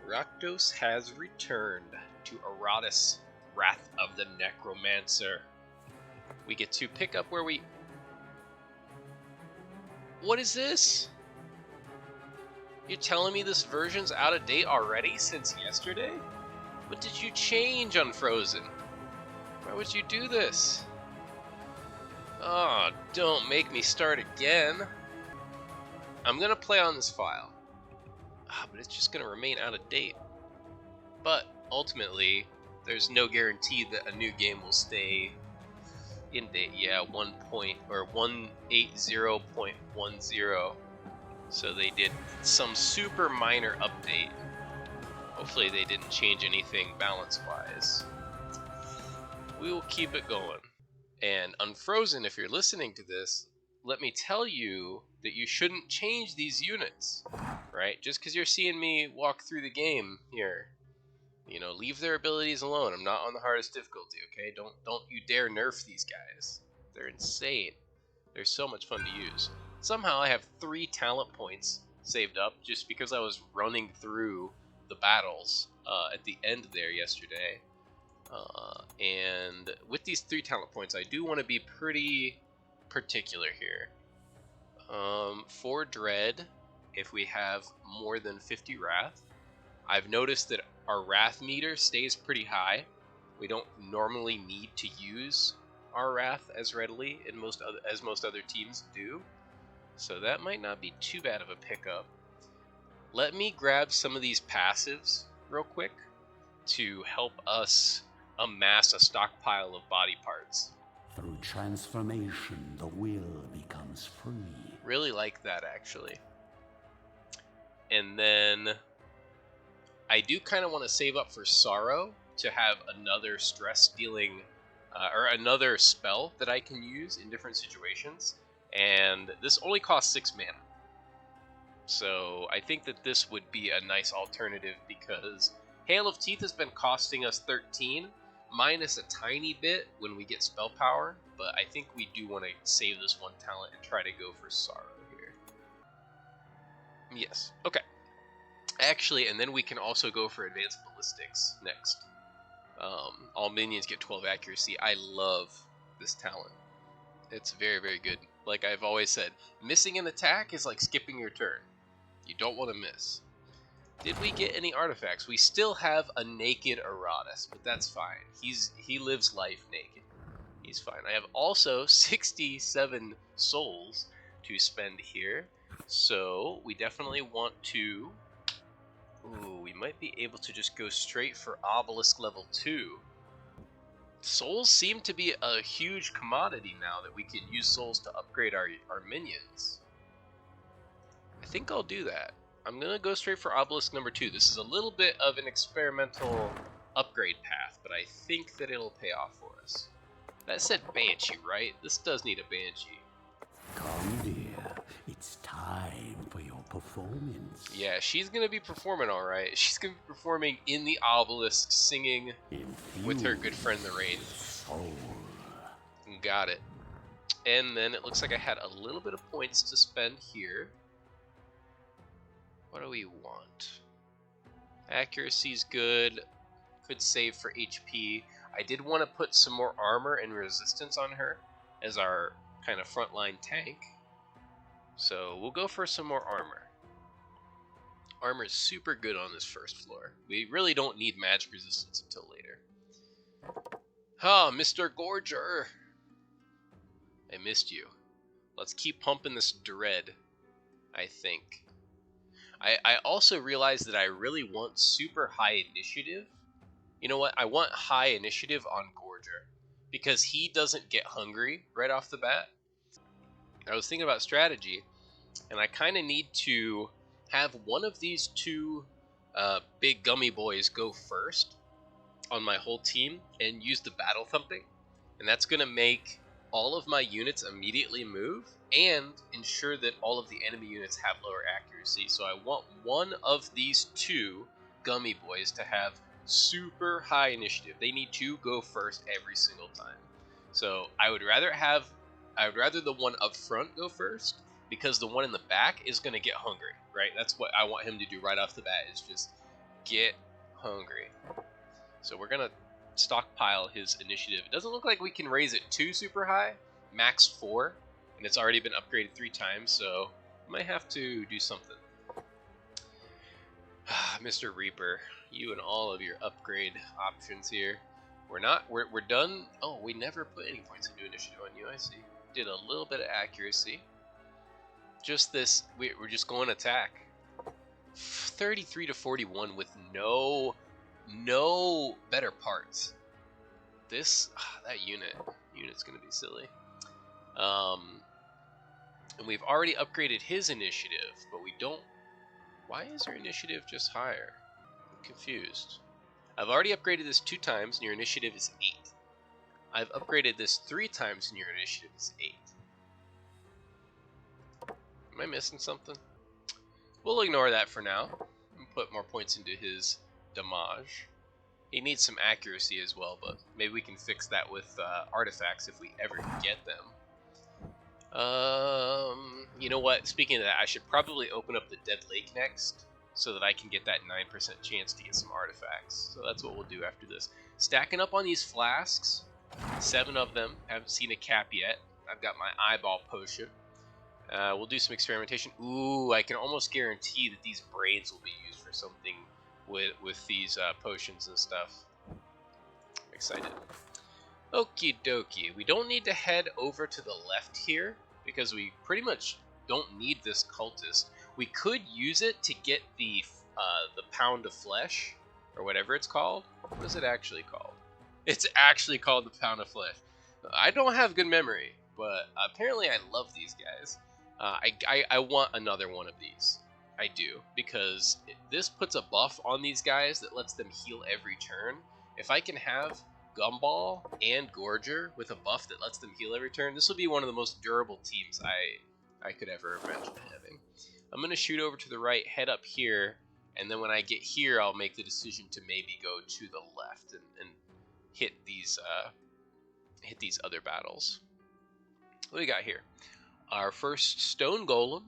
Iratus has returned to Iratus, Wrath of the Necromancer. We get to pick up where we... What is this? You're telling me this version's out of date already since yesterday? What did you change, Unfrozen? Why would you do this? Oh, don't make me start again. I'm gonna play on this file. But it's just gonna remain out of date. But ultimately, there's no guarantee that a new game will stay in date. Yeah, 1.80.10. So they did some super minor update. Hopefully they didn't change anything balance-wise. We will keep it going. And Unfrozen, if you're listening to this, let me tell you that you shouldn't change these units, right? Just because you're seeing me walk through the game here, you know, leave their abilities alone. I'm not on the hardest difficulty, okay? Don't you dare nerf these guys. They're insane. They're so much fun to use. Somehow I have 3 talent points saved up just because I was running through the battles at the end there yesterday. And with these 3 talent points, I do want to be pretty particular here. For Dread, if we have more than 50 Wrath, I've noticed that our Wrath meter stays pretty high. We don't normally need to use our Wrath as readily as most other teams do. So that might not be too bad of a pickup. Let me grab some of these passives real quick to help us amass a stockpile of body parts. Through transformation, the will becomes free. Really like that, actually. And then I do kind of want to save up for Sorrow to have another stress-dealing, or another spell that I can use in different situations. And this only costs 6 mana. So I think that this would be a nice alternative because Hail of Teeth has been costing us 13, minus a tiny bit when we get spell power, but I think we do want to save this 1 talent and try to go for Sorrow here. Yes, okay. Actually, and then we can also go for Advanced Ballistics next. All minions get 12 accuracy. I love this talent. It's very, very good. Like I've always said, missing an attack is like skipping your turn. You don't want to miss. Did we get any artifacts? We still have a naked Iratus, but that's fine. He lives life naked. He's fine. I have also 67 souls to spend here, so we definitely want to... Ooh, we might be able to just go straight for Obelisk Level 2. Souls seem to be a huge commodity now that we can use souls to upgrade our minions. I think I'll do that. I'm going to go straight for Obelisk number 2. This is a little bit of an experimental upgrade path, but I think that it'll pay off for us. That said Banshee, right? This does need a Banshee. Come, dear. It's time for your performance. Yeah, she's going to be performing all right. She's going to be performing in the obelisk, singing with her good friend the Rain. Soul. Got it. And then it looks like I had a little bit of points to spend here. What do we want? Accuracy's good. Could save for HP. I did want to put some more armor and resistance on her as our kind of frontline tank. So we'll go for some more armor. Armor is super good on this first floor. We really don't need magic resistance until later. Ah, Mr. Gorger! I missed you. Let's keep pumping this dread, I think. I also realized that I really want super high initiative. You know what? I want high initiative on Gorger because he doesn't get hungry right off the bat. I was thinking about strategy, and I kind of need to have one of these 2 big gummy boys go first on my whole team and use the battle thumping, and that's going to make all of my units immediately move and ensure that all of the enemy units have lower accuracy. So I want one of these 2 gummy boys to have super high initiative. They need to go first every single time. So I would rather the one up front go first, because the one in the back is going to get hungry, right? That's what I want him to do right off the bat, is just Get hungry. So we're gonna stockpile his initiative. It doesn't look like we can raise it too super high. Max 4, and it's already been upgraded 3 times, so I might have to do something. Mr. Reaper, you and all of your upgrade options here. We're done. Oh, we never put any points into initiative on you, I see. Did a little bit of accuracy. Just this, we're just going attack. 33 to 41 with no better parts. This, that unit's gonna be silly. And we've already upgraded his initiative, but we don't. Why is your initiative just higher? I'm confused. I've already upgraded this 2 times, and your initiative is 8. I've upgraded this 3 times, and your initiative is 8. Am I missing something? We'll ignore that for now and put more points into his damage. He needs some accuracy as well, but maybe we can fix that with artifacts if we ever get them. You know what? Speaking of that, I should probably open up the Dead Lake next so that I can get that 9% chance to get some artifacts. So that's what we'll do after this. Stacking up on these flasks, 7 of them. Haven't seen a cap yet. I've got my eyeball potion. We'll do some experimentation. Ooh, I can almost guarantee that these brains will be used for something with these potions and stuff. I'm excited. Okie dokie. We don't need to head over to the left here because we pretty much don't need this cultist. We could use it to get the pound of flesh or whatever it's called. What is it actually called? It's actually called the pound of flesh. I don't have good memory, but apparently I love these guys. I want another one of these. I do, because this puts a buff on these guys that lets them heal every turn. If I can have Gumball and Gorger with a buff that lets them heal every turn, this will be one of the most durable teams I could ever imagine having. I'm going to shoot over to the right, head up here, and then when I get here, I'll make the decision to maybe go to the left and hit these other battles. What do we got here? Our first Stone Golem.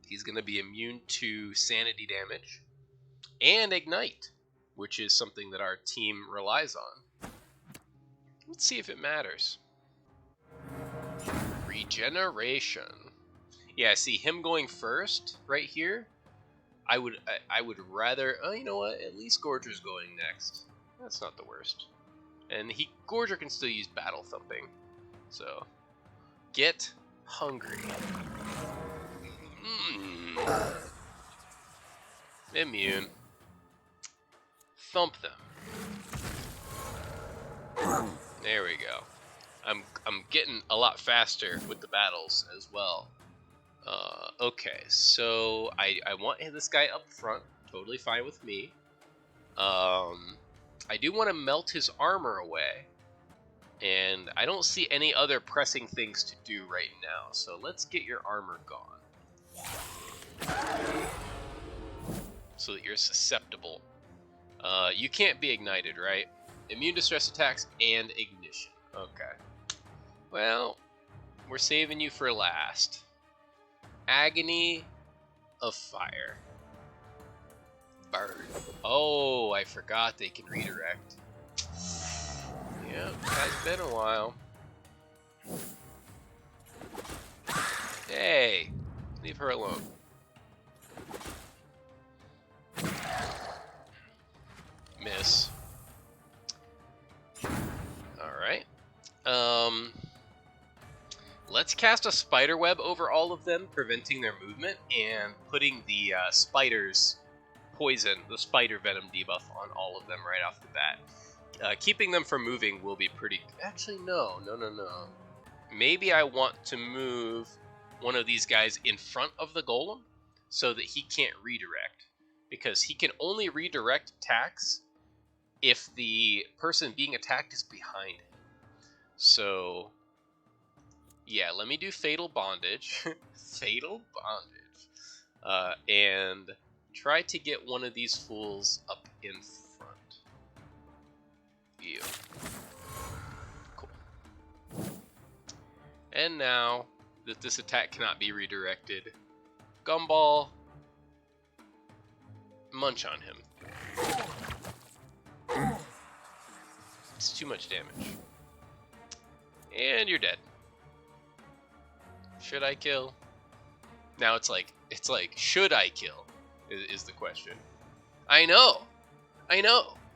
He's going to be immune to sanity damage and ignite, which is something that our team relies on. Let's see if it matters. Regeneration. Yeah, see him going first right here. I would rather. Oh, you know what? At least Gorger's going next. That's not the worst. And Gorger can still use battle thumping. So get hungry. Immune. Thump them. There we go. I'm getting a lot faster with the battles as well. Okay, so I want this guy up front. Totally fine with me. I do want to melt his armor away. And I don't see any other pressing things to do right now. So let's get your armor gone. So that you're susceptible. You can't be ignited, right? Immune to stress attacks and ignition. Okay. Well, we're saving you for last. Agony of Fire. Burn. Oh, I forgot they can redirect. Yep, has been a while. Hey, leave her alone. Miss. Alright. Let's cast a spider web over all of them, preventing their movement, and putting the spider's poison, the spider venom debuff on all of them right off the bat. Keeping them from moving will be pretty... Actually, no. Maybe I want to move one of these guys in front of the golem so that he can't redirect. Because he can only redirect attacks if the person being attacked is behind him. So, yeah, let me do Fatal Bondage. Fatal Bondage. And try to get one of these fools up in front. You. Cool. And now that this attack cannot be redirected, Gumball, munch on him. It's too much damage. And you're dead. Should I kill? Now it's like, should I kill? Is the question. I know.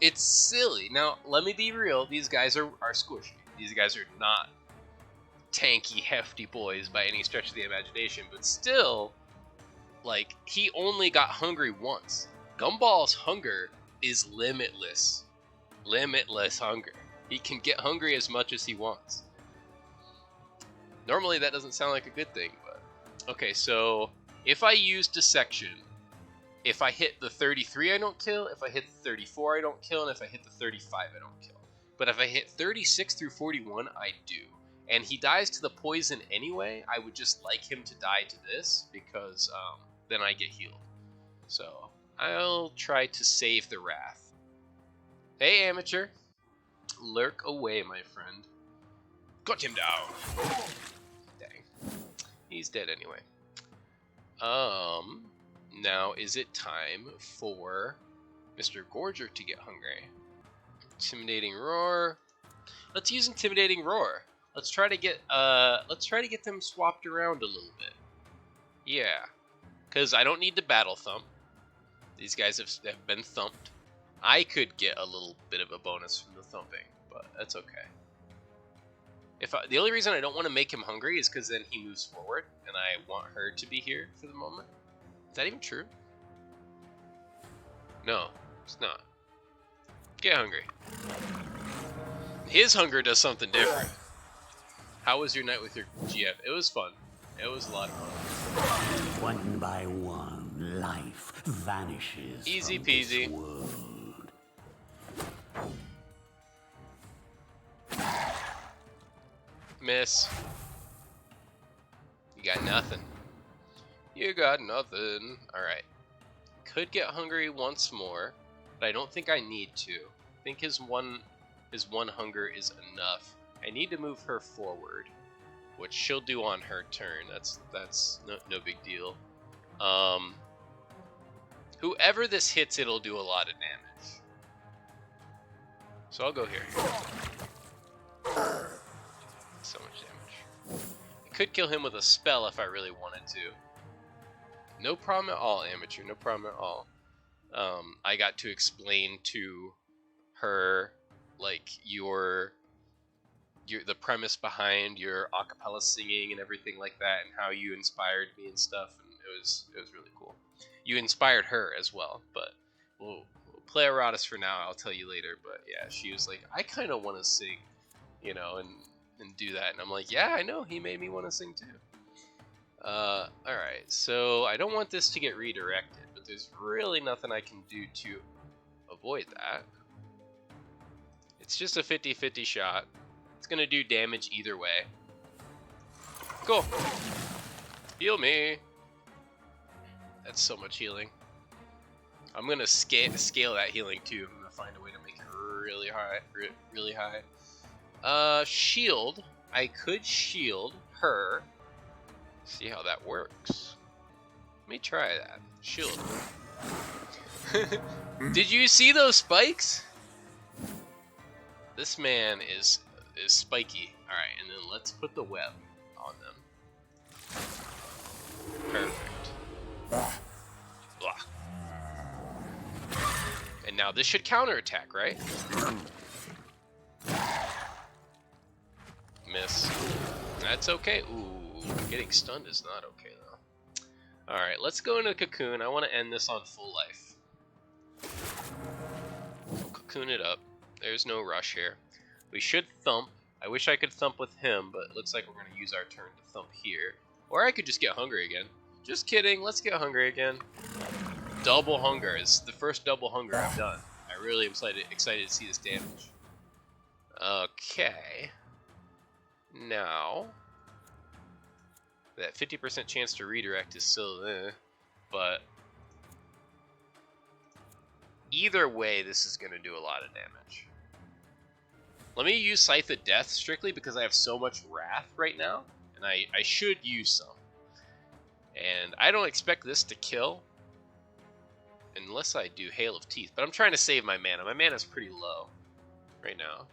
It's silly. Now, let me be real. These guys are squishy. These guys are not tanky, hefty boys by any stretch of the imagination. But still, like, he only got hungry once. Gumball's hunger is limitless. Limitless hunger. He can get hungry as much as he wants. Normally, that doesn't sound like a good thing, but... Okay, so if I use Dissection, if I hit the 33, I don't kill. If I hit the 34, I don't kill. And if I hit the 35, I don't kill. But if I hit 36 through 41, I do. And he dies to the poison anyway. I would just like him to die to this, because then I get healed. So I'll try to save the wrath. Hey, amateur. Lurk away, my friend. Got him down. Dang. He's dead anyway. Now is it time for Mr. Gorger to get hungry? Intimidating Roar. Let's use Intimidating Roar. Let's try to get them swapped around a little bit. Yeah. Cause I don't need to battle thump. These guys have been thumped. I could get a little bit of a bonus from the thumping, but that's okay. The only reason I don't want to make him hungry is because then he moves forward, and I want her to be here for the moment. Is that even true? No, it's not. Get hungry. His hunger does something different. How was your night with your GF? It was fun. It was a lot of fun. One by one, life vanishes. Easy from peasy. This world. Miss. You got nothing. You got nothing. Alright. Could get hungry once more, but I don't think I need to. I think his one hunger is enough. I need to move her forward, which she'll do on her turn. That's no big deal. Whoever this hits, it'll do a lot of damage. So I'll go here. So much damage. I could kill him with a spell if I really wanted to. No problem at all, amateur. No problem at all. I got to explain to her, like, the premise behind your acapella singing and everything like that, and how you inspired me and stuff, and it was really cool. You inspired her as well, but we'll play Iratus for now. I'll tell you later. But yeah, she was like, I kind of want to sing, you know, and do that, and I'm like, yeah, I know, he made me want to sing too. Alright, so I don't want this to get redirected, but there's really nothing I can do to avoid that. It's just a 50-50 shot. It's gonna do damage either way. Cool. Heal me. That's so much healing. I'm gonna scale that healing too. I'm gonna find a way to make it really high. Really high. Shield. I could shield her. See how that works. Let me try that. Shield. Did you see those spikes? This man is spiky. Alright, and then let's put the web on them. Perfect. Blah. And now this should counterattack, right? Miss. That's okay. Ooh, getting stunned is not okay though. Alright, let's go into Cocoon. I want to end this on full life. We'll Cocoon it up. There's no rush here. We should thump. I wish I could thump with him, but it looks like we're going to use our turn to thump here. Or I could just get hungry again. Just kidding, let's get hungry again. Double hunger is the first double hunger I've done. I really am excited to see this damage. Okay. Now, that 50% chance to redirect is still there, but either way, this is going to do a lot of damage. Let me use Scythe of Death strictly because I have so much Wrath right now, and I should use some. And I don't expect this to kill, unless I do Hail of Teeth, but I'm trying to save my mana. My mana's pretty low right now.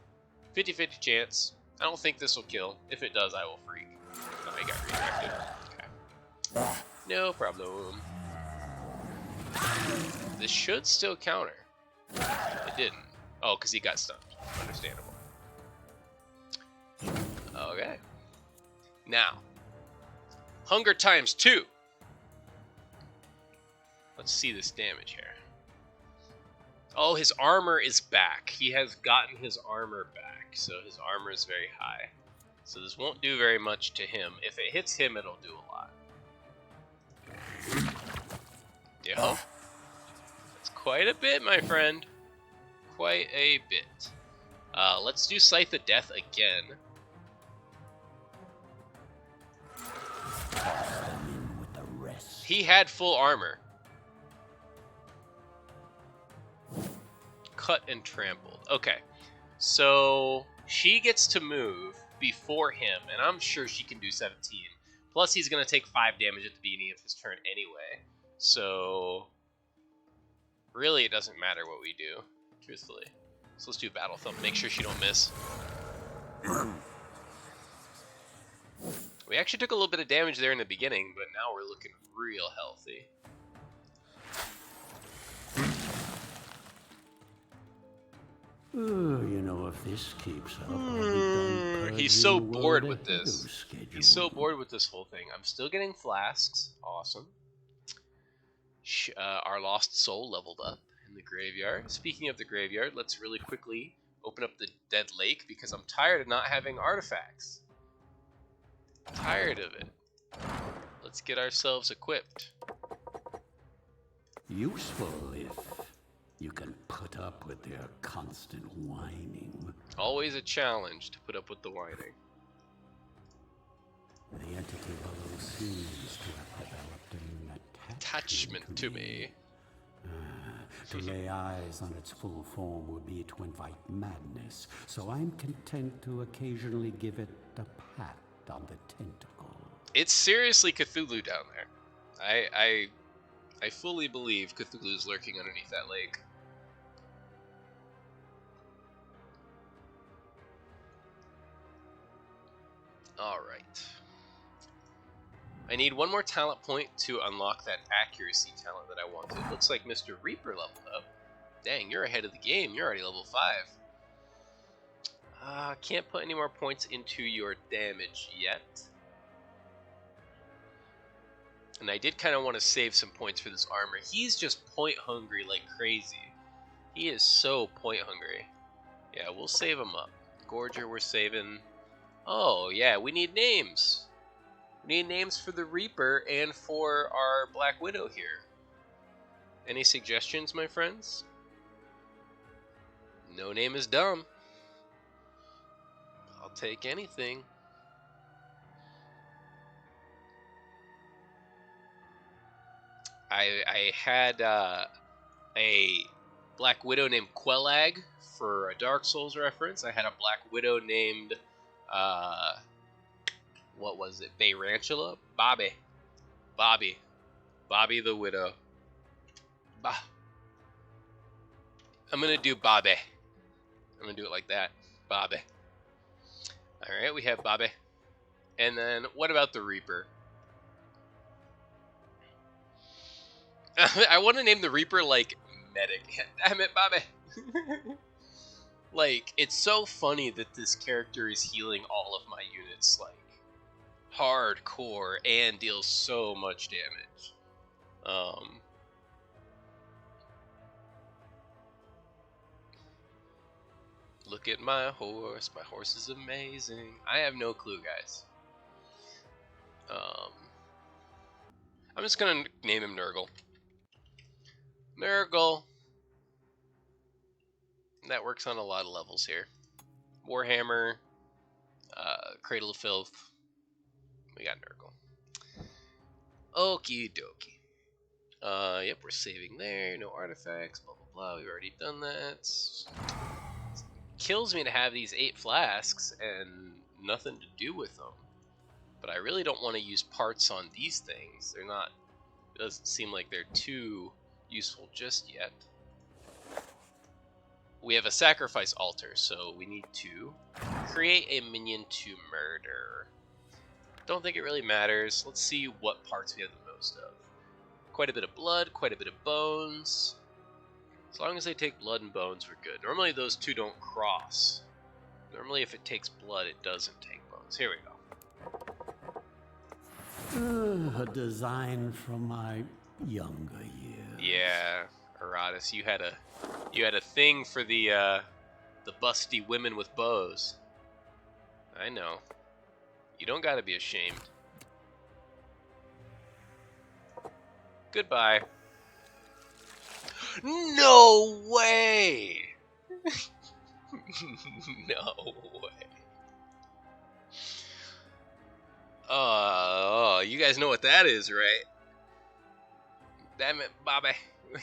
50-50 chance. I don't think this will kill. If it does, I will freak. Oh, I got redirected. Okay. No problem. This should still counter. It didn't. Oh, because he got stunned. Understandable. Okay. Now, hunger times 2. Let's see this damage here. Oh, his armor is back. He has gotten his armor back, so his armor is very high. So this won't do very much to him. If it hits him, it'll do a lot. Yeah. That's quite a bit, my friend. Quite a bit. Let's do Scythe of Death again. He had full armor. Cut and trampled. Okay. So she gets to move before him, and I'm sure she can do 17. Plus, he's going to take 5 damage at the beginning of his turn anyway. So, really, it doesn't matter what we do, truthfully. So let's do Battle Thump. Make sure she don't miss. We actually took a little bit of damage there in the beginning, but now we're looking real healthy. You know, if this keeps up, I'll be done. He's so bored with this. He's so bored with this whole thing. I'm still getting flasks. Awesome. Our lost soul leveled up in the graveyard. Speaking of the graveyard, let's really quickly open up the dead lake because I'm tired of not having artifacts. Tired of it. Let's get ourselves equipped. Useful if you can put up with their constant whining. Always a challenge to put up with the whining. The entity below seems to have developed an attachment to me. To lay eyes on its full form would be to invite madness, so I'm content to occasionally give it a pat on the tentacle. It's seriously Cthulhu down there. I fully believe Cthulhu's lurking underneath that lake. Alright. I need one more talent point to unlock that accuracy talent that I wanted. Looks like Mr. Reaper leveled up. Dang, you're ahead of the game. You're already level 5. Can't put any more points into your damage yet. And I did kind of want to save some points for this armor. He's just point hungry like crazy. He is so point hungry. Yeah, we'll save him up. Gorger, we're saving. Oh, yeah, we need names. We need names for the Reaper and for our Black Widow here. Any suggestions, my friends? No name is dumb. I'll take anything. I had a Black Widow named Quellag for a Dark Souls reference. I had a Black Widow named, what was it? Bayrantula? Bobby the Widow. I'm gonna do Bobby. I'm gonna do it like that. Bobby. Alright, we have Bobby. And then, what about the Reaper? I want to name the Reaper, like, Medic. Damn it, Bobby! Like, it's so funny that this character is healing all of my units, like, hardcore, and deals so much damage. Look at my horse. My horse is amazing. I have no clue, guys. I'm just gonna name him Nurgle. Nurgle. That works on a lot of levels here. Warhammer, Cradle of Filth. We got Nurgle. Okie dokie. Yep, we're saving there. No artifacts, blah, blah, blah. We've already done that. Kills me to have these 8 flasks and nothing to do with them. But I really don't want to use parts on these things. They're not, it doesn't seem like they're too useful just yet. we have a sacrifice altar, so we need to create a minion to murder. Don't think it really matters. Let's see what parts we have the most of. Quite a bit of blood, quite a bit of bones. As long as they take blood and bones, we're good. Normally those two don't cross. Normally if it takes blood, it doesn't take bones. Here we go. A design from my younger years. Yeah, Iratus, you had a thing for the busty women with bows. I know. You don't gotta be ashamed. Goodbye. No way! No way. Oh, you guys know what that is, right? Damn it, Bobby.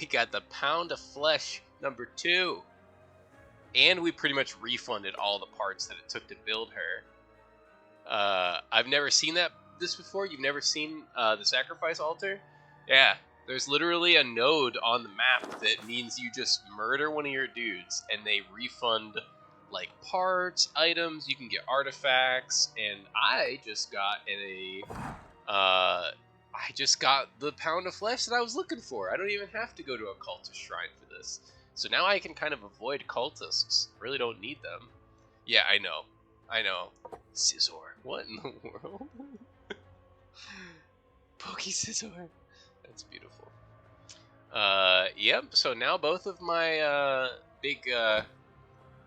We got the pound of flesh number 2. And we pretty much refunded all the parts that it took to build her. I've never seen this before. You've never seen the sacrifice altar? Yeah, there's literally a node on the map that means you just murder one of your dudes and they refund like parts, items, you can get artifacts, and I just got the pound of flesh that I was looking for. I don't even have to go to a cultist shrine for this. So now I can kind of avoid cultists. Really don't need them. Yeah, I know. Scissor. What in the world? Pokey Scissor. That's beautiful. Yep, so now both of my big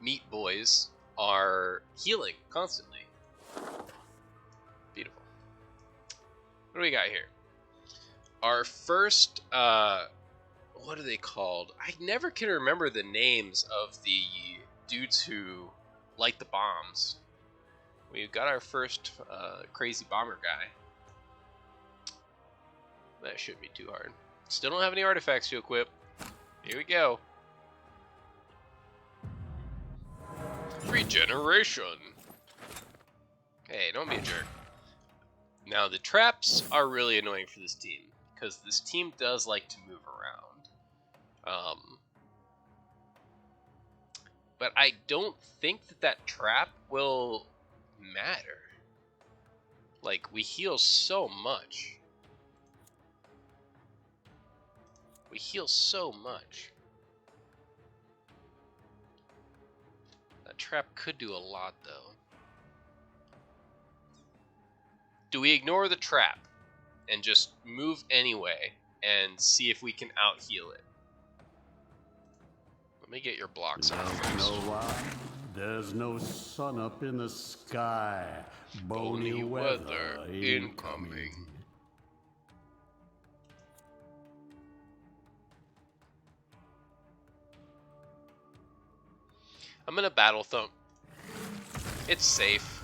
meat boys are healing constantly. Beautiful. What do we got here? Our first, what are they called? I never can remember the names of the dudes who light the bombs. We've got our first crazy bomber guy. That shouldn't be too hard. Still don't have any artifacts to equip. Here we go. Regeneration. Hey, don't be a jerk. Now the traps are really annoying for this team, because this team does like to move around. But I don't think that trap will matter. Like, we heal so much. We heal so much. That trap could do a lot, though. Do we ignore the trap and just move anyway and see if we can out-heal it? Let me get your blocks out first. Know why? There's no sun up in the sky. Bony weather incoming. I'm gonna battle thump. It's safe.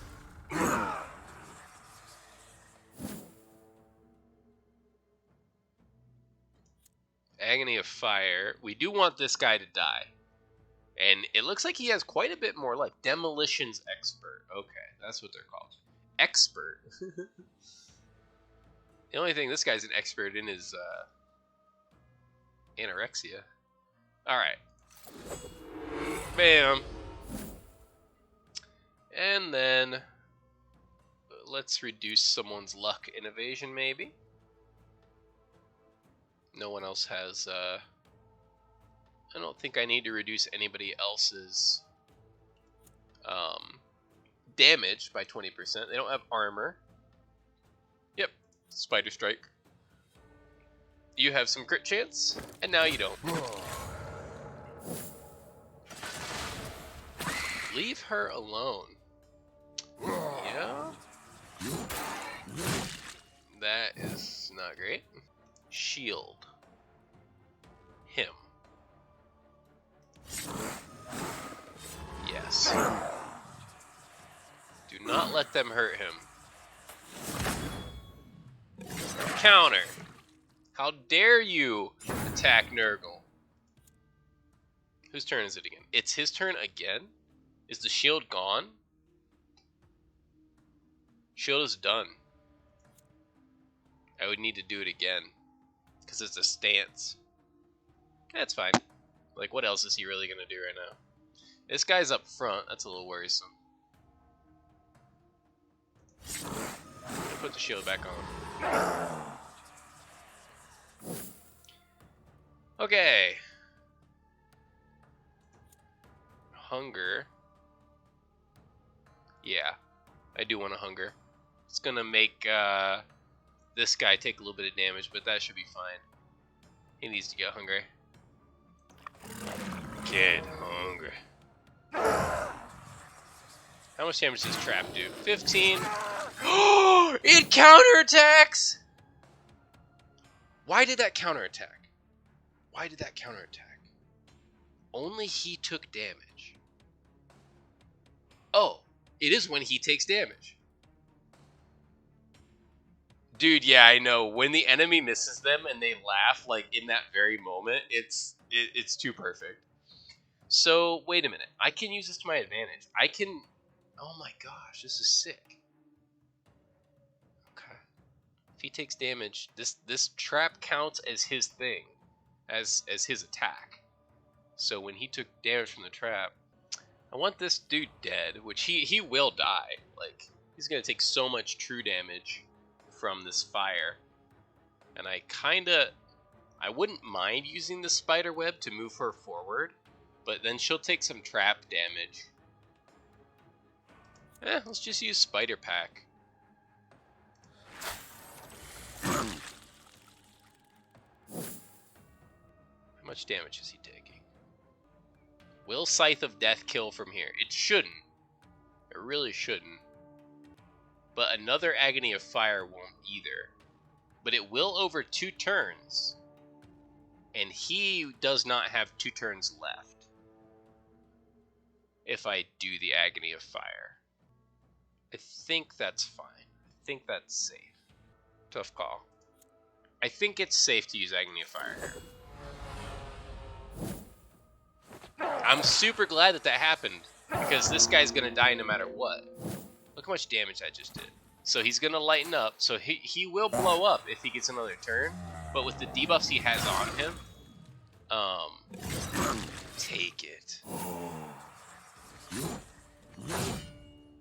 Agony of Fire. We do want this guy to die. And it looks like he has quite a bit more, like Demolitions Expert. Okay, that's what they're called. Expert. The only thing this guy's an expert in is anorexia. Alright. Bam. And then let's reduce someone's luck and evasion, maybe. No one else has I don't think I need to reduce anybody else's damage by 20%. They don't have armor. Yep, Spider Strike. You have some crit chance, and now you don't. Leave her alone. Yeah? That is not great. Shield him. Yes. Do not let them hurt him. Counter. How dare you attack Nurgle? Whose turn is it again? It's his turn again? Is the shield gone? Shield is done. I would need to do it again. Because it's a stance. That's fine. Like, what else is he really going to do right now? This guy's up front. That's a little worrisome. Put the shield back on. Okay. Hunger. Yeah, I do want to hunger. It's gonna make this guy take a little bit of damage, but that should be fine. He needs to get hungry. Get hungry. How much damage does trap do? 15. Oh, it counterattacks! Why did that counterattack? Why did that counterattack? Only he took damage. Oh, it is when he takes damage. Dude, yeah, I know. When the enemy misses them and they laugh, like, in that very moment, it's too perfect. So, wait a minute. I can use this to my advantage. I can... Oh my gosh, this is sick. Okay. If he takes damage, this trap counts as his thing. As his attack. So when he took damage from the trap, I want this dude dead, which he will die. Like, he's going to take so much true damage from this fire. And I wouldn't mind using the spider web to move her forward, but then she'll take some trap damage. Let's just use Spider Pack. How much damage is he taking? Will Scythe of Death kill from here? It shouldn't. It really shouldn't. But another Agony of Fire won't either. But it will over 2 turns. And he does not have 2 turns left. If I do the Agony of Fire. I think that's fine. I think that's safe. Tough call. I think it's safe to use Agony of Fire here. I'm super glad that happened, because this guy's going to die no matter what. Look how much damage that just did. So he's going to lighten up, so he will blow up if he gets another turn, but with the debuffs he has on him, take it.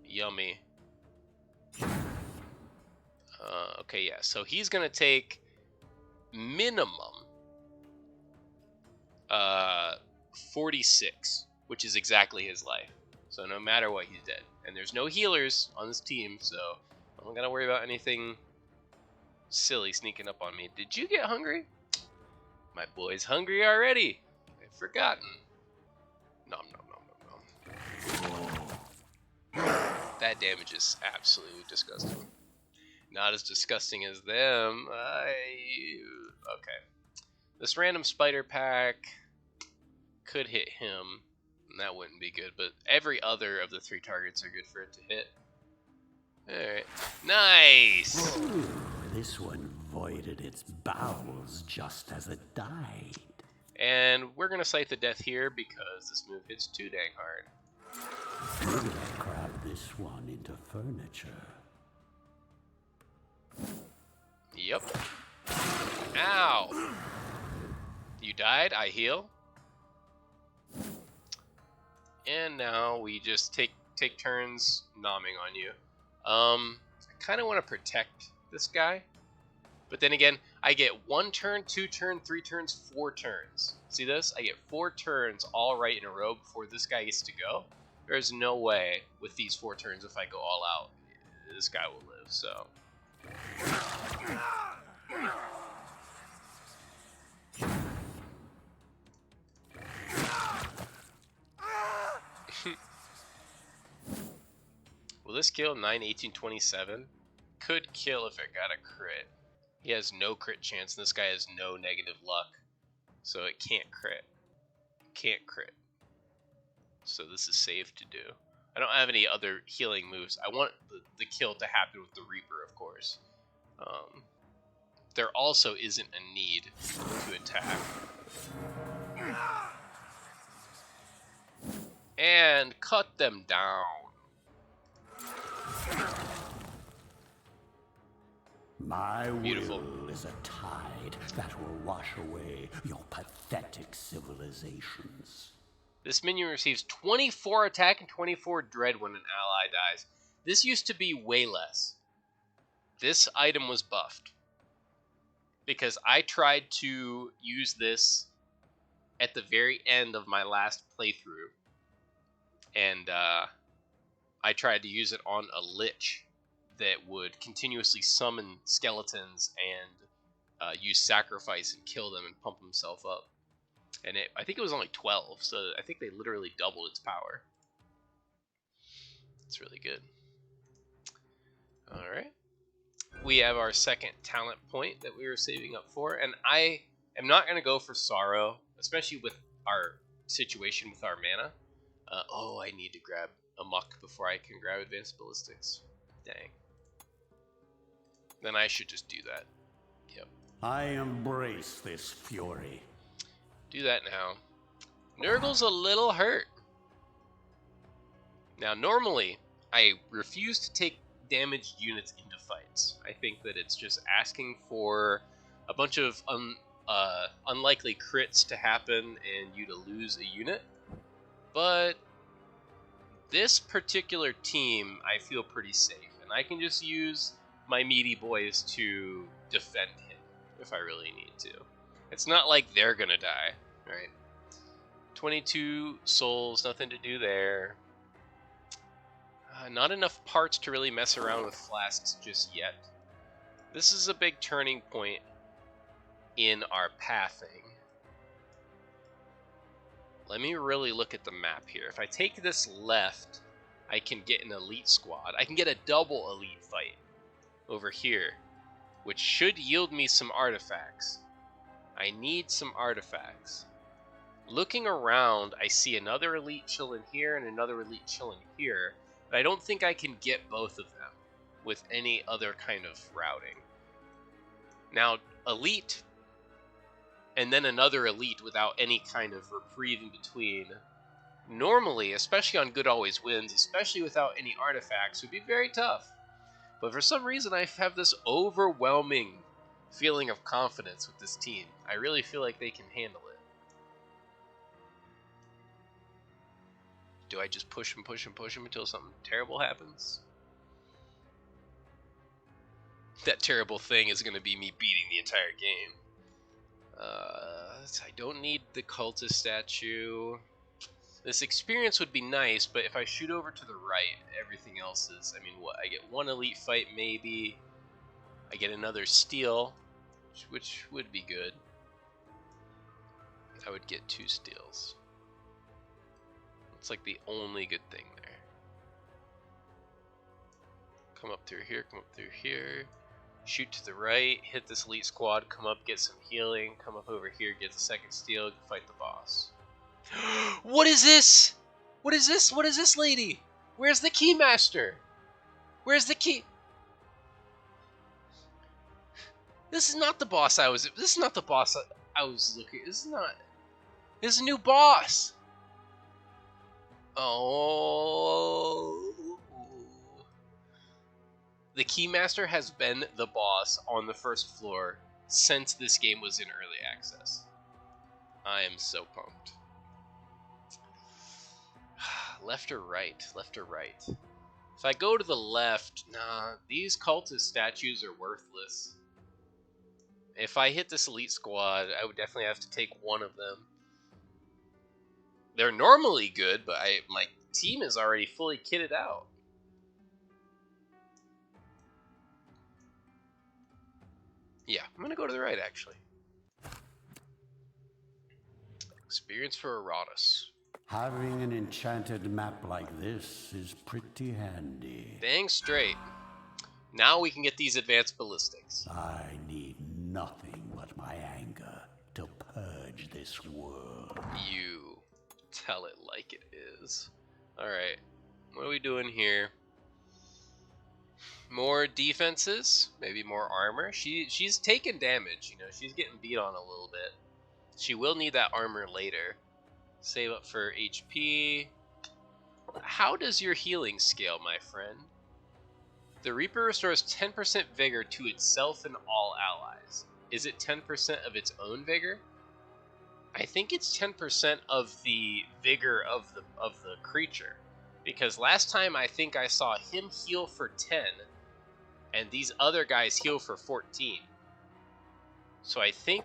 Yummy. Okay, yeah, so he's going to take minimum 46, which is exactly his life. So no matter what, he's dead. And there's no healers on this team, so I'm not going to worry about anything silly sneaking up on me. Did you get hungry? My boy's hungry already. I've forgotten. Nom nom nom nom nom. That damage is absolutely disgusting. Not as disgusting as them. Okay. This random spider pack could hit him, and that wouldn't be good, but every other of the 3 targets are good for it to hit. Alright. Nice! Ooh, this one voided its bowels just as it died. And we're going to Scythe of Death here because this move hits too dang hard. Maybe I'll crab this one into furniture. Yep. Ow! You died, I heal. And now we just take turns nomming on you. I kind of want to protect this guy. But then again, I get 1 turn, 2 turn, 3 turns, 4 turns. See this? I get 4 turns all right in a row before this guy gets to go. There's no way with these 4 turns, if I go all out, this guy will live, so. Will this kill? 9, 18, 27? Could kill if it got a crit. He has no crit chance, and this guy has no negative luck. So it can't crit. Can't crit. So this is safe to do. I don't have any other healing moves. I want the kill to happen with the Reaper, of course. There also isn't a need to attack. And cut them down. My Beautiful. will is a tide that will wash away your pathetic civilizations. This minion receives 24 attack and 24 dread when an ally dies. This used to be way less. This item was buffed. Because I tried to use this at the very end of my last playthrough. And I tried to use it on a lich that would continuously summon skeletons and use sacrifice and kill them and pump himself up. And I think it was only 12, so I think they literally doubled its power. It's really good. Alright. We have our second talent point that we were saving up for, and I am not going to go for Sorrow, especially with our situation with our mana. Oh, I need to grab a muck before I can grab Advanced Ballistics. Dang. Then I should just do that. Yep. I embrace this fury. Do that now. Nurgle's a little hurt. Now, normally, I refuse to take damaged units into fights. I think that it's just asking for a bunch of unlikely crits to happen and you to lose a unit. But this particular team, I feel pretty safe. And I can just use my meaty boys to defend him if I really need to. It's not like they're gonna die, right? 22 souls, nothing to do there. Not enough parts to really mess around with flasks just yet. This is a big turning point in our pathing. Let me really look at the map here. If I take this left, I can get an elite squad. I can get a double elite fight over here, which should yield me some artifacts. I need some artifacts. Looking around, I see another elite chilling here and another elite chilling here, but I don't think I can get both of them with any other kind of routing. Now, elite and then another elite without any kind of reprieve in between, normally, especially on Good Always Wins, especially without any artifacts, would be very tough. But for some reason, I have this overwhelming feeling of confidence with this team. I really feel like they can handle it. Do I just push and push and push them until something terrible happens? That terrible thing is going to be me beating the entire game. I don't need the cultist statue. This experience would be nice, but if I shoot over to the right, everything else is... I mean, what? I get one elite fight, maybe. I get another steal, which would be good. I would get 2 steals. It's like the only good thing there. Come up through here, come up through here. Shoot to the right, hit this elite squad, come up, get some healing, come up over here, get the second steal, fight the boss. What is this? What is this? What is this lady? Where's the Keymaster? Where's the key? This is not the boss I was... This is not the boss I was looking... This is not... This is a new boss! Oh... The Keymaster has been the boss on the first floor since this game was in early access. I am so pumped. Left or right? Left or right? If I go to the left, nah, these cultist statues are worthless. If I hit this elite squad, I would definitely have to take one of them. They're normally good, but my team is already fully kitted out. Yeah, I'm going to go to the right, actually. Experience for Iratus. Having an enchanted map like this is pretty handy. Dang straight. Now we can get these advanced ballistics. I need nothing but my anger to purge this world. You tell it like it is. Alright, what are we doing here? More defenses, maybe more armor. She's taking damage, you know, she's getting beat on a little bit. She will need that armor later. Save up for HP. How does your healing scale, my friend? The Reaper restores 10% vigor to itself and all allies. Is it 10% of its own vigor? I think it's 10% of the vigor of the creature, because last time I think I saw him heal for 10, and these other guys heal for 14. So I think,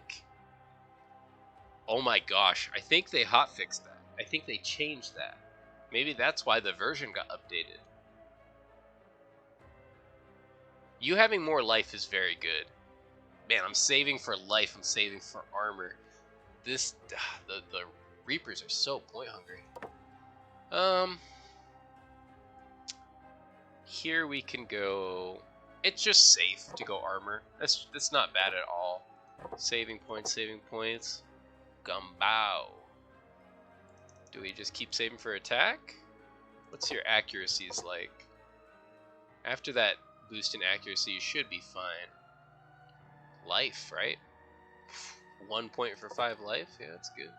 oh my gosh, I think they hotfixed that. I think they changed that. Maybe that's why the version got updated. You having more life is very good. Man, I'm saving for life. I'm saving for armor. The Reapers are so point hungry. Here we can go. It's just safe to go armor. That's not bad at all. Saving points, saving points. Gumbao. Do we just keep saving for attack? What's your accuracies like? After that boost in accuracy, you should be fine. Life, right? 1 point for 5 life? Yeah, that's good.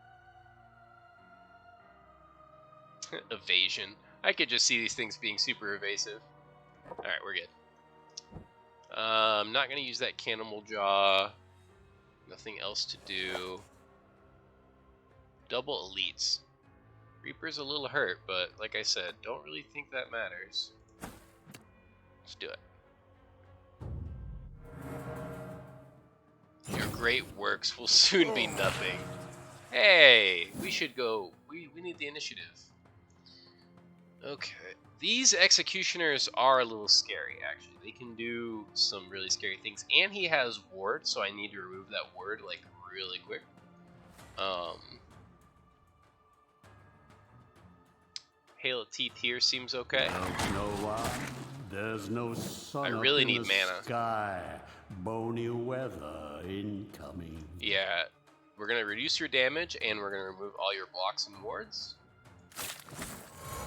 Evasion. I could just see these things being super evasive. Alright, we're good. I'm not going to use that Cannibal Jaw. Nothing else to do. Double elites. Reaper's a little hurt, but like I said, don't really think that matters. Let's do it. Your great works will soon be nothing. Hey, we should go. We need the initiative. Okay. These executioners are a little scary, actually. They can do some really scary things. And he has ward, so I need to remove that ward, like, really quick. Hail of Teeth here seems okay. Don't know why. There's no sun. I really need mana. Sky. Bony weather incoming. Yeah. We're going to reduce your damage, and we're going to remove all your blocks and wards.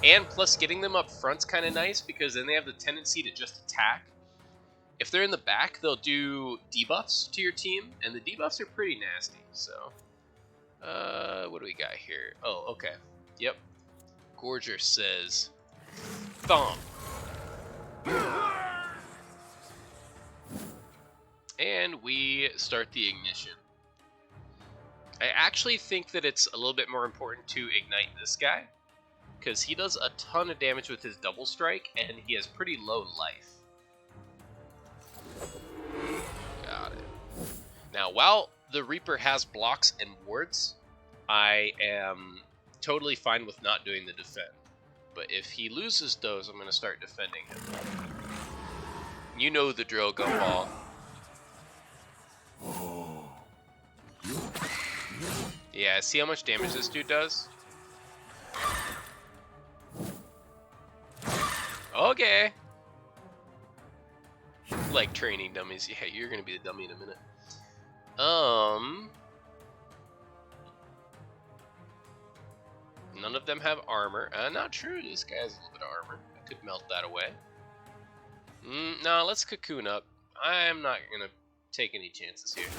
And plus, getting them up front's kind of nice, because then they have the tendency to just attack. If they're in the back, they'll do debuffs to your team, and the debuffs are pretty nasty, so... what do we got here? Oh, okay. Yep. Gorger says... Thump. And we start the ignition. I actually think that it's a little bit more important to ignite this guy, because he does a ton of damage with his double strike, and he has pretty low life. Got it. Now, while the Reaper has blocks and wards, I am totally fine with not doing the defend. But if he loses those, I'm going to start defending him. You know the drill, Gumball. Yeah, see how much damage this dude does? Okay. Like training dummies. Yeah, you're gonna be the dummy in a minute. None of them have armor. Not true. This guy has a little bit of armor. I could melt that away. No, let's cocoon up. I'm not gonna take any chances here.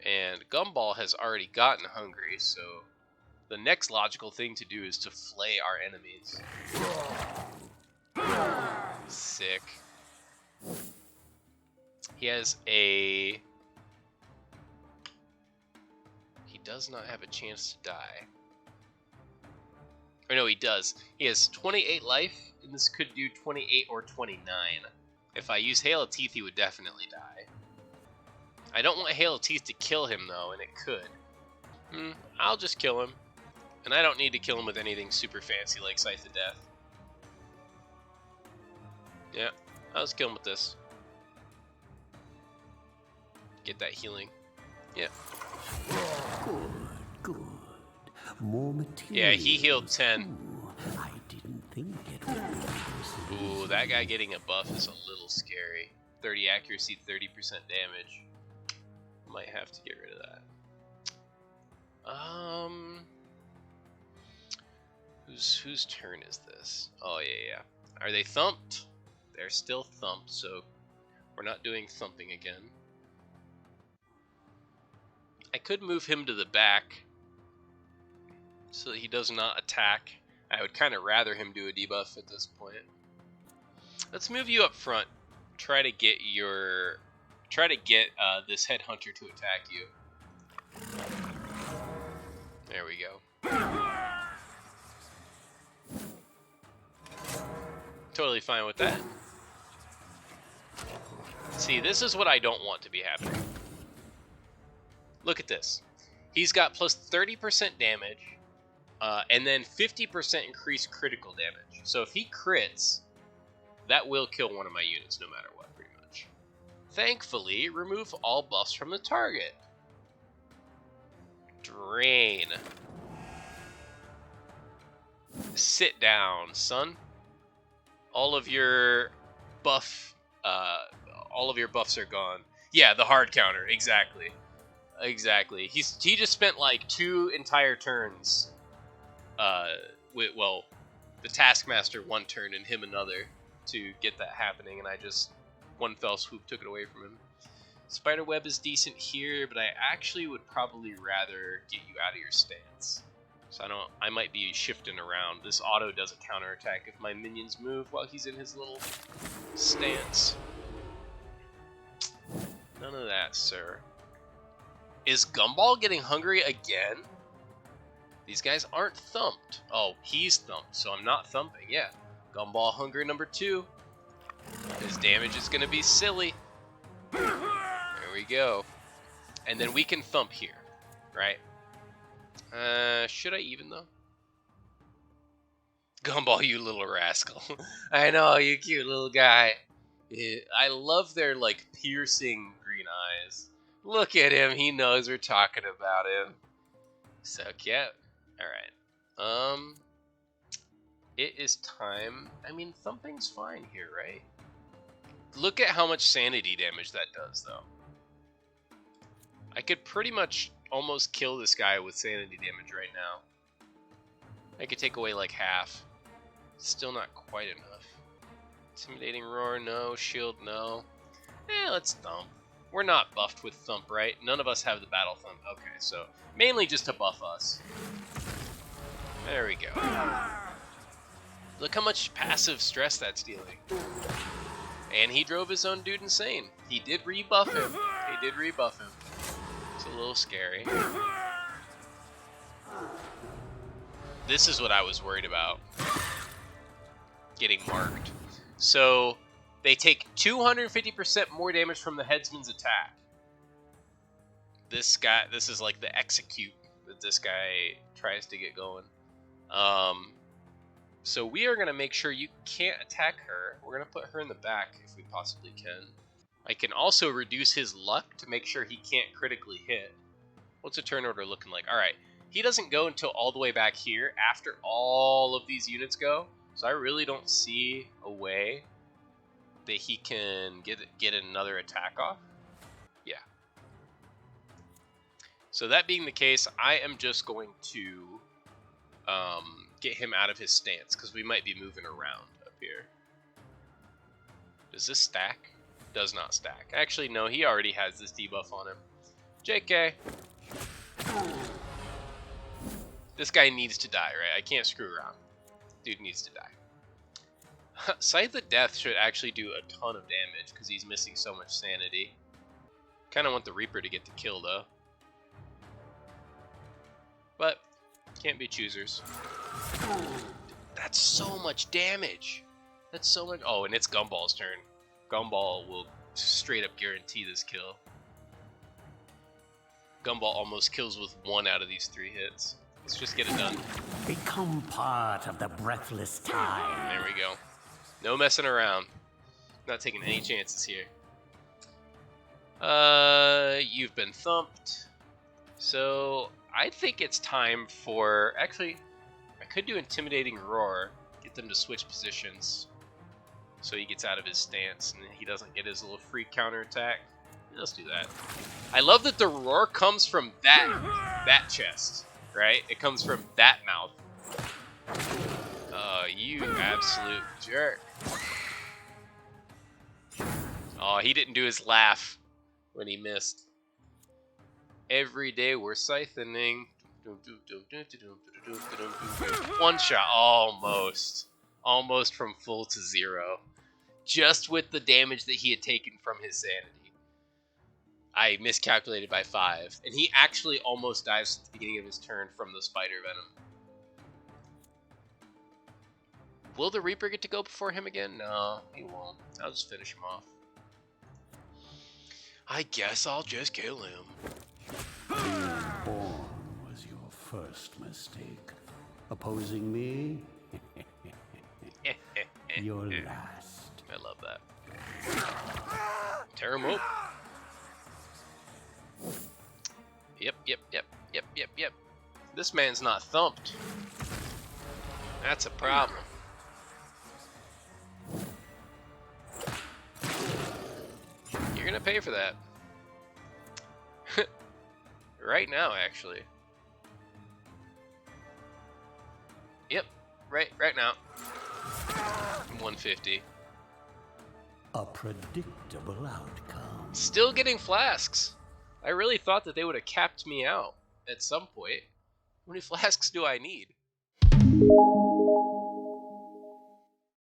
And Gumball has already gotten hungry, so the next logical thing to do is to flay our enemies. Sick. He has a... He does not have a chance to die. Or no, he does. He has 28 life, and this could do 28 or 29. If I use Hail of Teeth, he would definitely die. I don't want Hail of Teeth to kill him, though, and it could. I'll just kill him. And I don't need to kill him with anything super fancy like Scythe of Death. Yeah, I'll just kill him with this. Get that healing. Yeah. Good. More material. Yeah, he healed 10. Ooh, I didn't think it would be. Ooh, that guy getting a buff is a little scary. 30 accuracy, 30% damage. Might have to get rid of that. Whose turn is this? Oh, yeah. Are they thumped? They're still thumped, so we're not doing thumping again. I could move him to the back so that he does not attack. I would kind of rather him do a debuff at this point. Let's move you up front. Try to get your try to get this headhunter to attack you. There we go. Totally fine with that. See, this is what I don't want to be happening. Look at this. He's got plus 30% damage, and then 50% increased critical damage. So if he crits, that will kill one of my units no matter what, pretty much. Thankfully, remove all buffs from the target. Drain. Sit down, son. All of your buffs are gone. Yeah, the hard counter, exactly. Exactly. He just spent like 2 entire turns. Well, the Taskmaster 1 turn and him another to get that happening, and I just one fell swoop took it away from him. Spiderweb is decent here, but I actually would probably rather get you out of your stance. So I might be shifting around. This auto does a counterattack if my minions move while he's in his little stance. None of that, sir. Is Gumball getting hungry again? These guys aren't thumped. Oh, he's thumped, so I'm not thumping. Yeah. Gumball hunger number 2. His damage is going to be silly. There we go. And then we can thump here, right? Should I even, though? Gumball, you little rascal. I know, you cute little guy. I love their, like, piercing green eyes. Look at him. He knows we're talking about him. So cute. Alright. It is time. I mean, thumping's fine here, right? Look at how much sanity damage that does, though. I could pretty much almost kill this guy with sanity damage right now. I could take away like half. Still not quite enough. Intimidating roar, no. Shield, no. Let's thump. We're not buffed with thump, right? None of us have the battle thump. Okay, so mainly just to buff us. There we go. Look how much passive stress that's dealing. And he drove his own dude insane. He did rebuff him. He did rebuff him. It's a little scary. This is what I was worried about. Getting marked. So they take 250% more damage from the headsman's attack. This is like the execute that this guy tries to get going. So we are going to make sure you can't attack her. We're going to put her in the back if we possibly can. I can also reduce his luck to make sure he can't critically hit. What's a turn order looking like? Alright, he doesn't go until all the way back here after all of these units go. So I really don't see a way that he can get another attack off. Yeah. So that being the case, I am just going to get him out of his stance, because we might be moving around up here. Does this stack? Does not stack. Actually, no, he already has this debuff on him. JK. This guy needs to die, right? I can't screw around. Dude needs to die. Scythe of Death should actually do a ton of damage, because he's missing so much sanity. Kind of want the Reaper to get the kill, though. But can't be choosers. That's so much damage. That's so much. Oh, and it's Gumball's turn. Gumball will straight up guarantee this kill. Gumball almost kills with 1 out of these 3 hits. Let's just get it done. Become part of the breathless time. There we go. No messing around. Not taking any chances here. You've been thumped. So I think it's time for... Actually, I could do Intimidating Roar. Get them to switch positions. So he gets out of his stance and he doesn't get his little free counterattack. Let's do that. I love that the roar comes from that chest, right? It comes from that mouth. Oh, you absolute jerk. Oh, he didn't do his laugh when he missed. Every day we're siphoning. One shot, almost. Almost from full to 0. Just with the damage that he had taken from his sanity. I miscalculated by 5, and he actually almost dies at the beginning of his turn from the spider venom. Will the Reaper get to go before him again? No, he won't. I'll just finish him off. I guess I'll just kill him. Being born was your first mistake. Opposing me? Your last. I love that. Tear him up. Yep. This man's not thumped. That's a problem. You're gonna pay for that. Right now, actually. Yep, right now. 150. A predictable outcome. Still getting flasks. I really thought that they would have capped me out at some point. How many flasks do I need?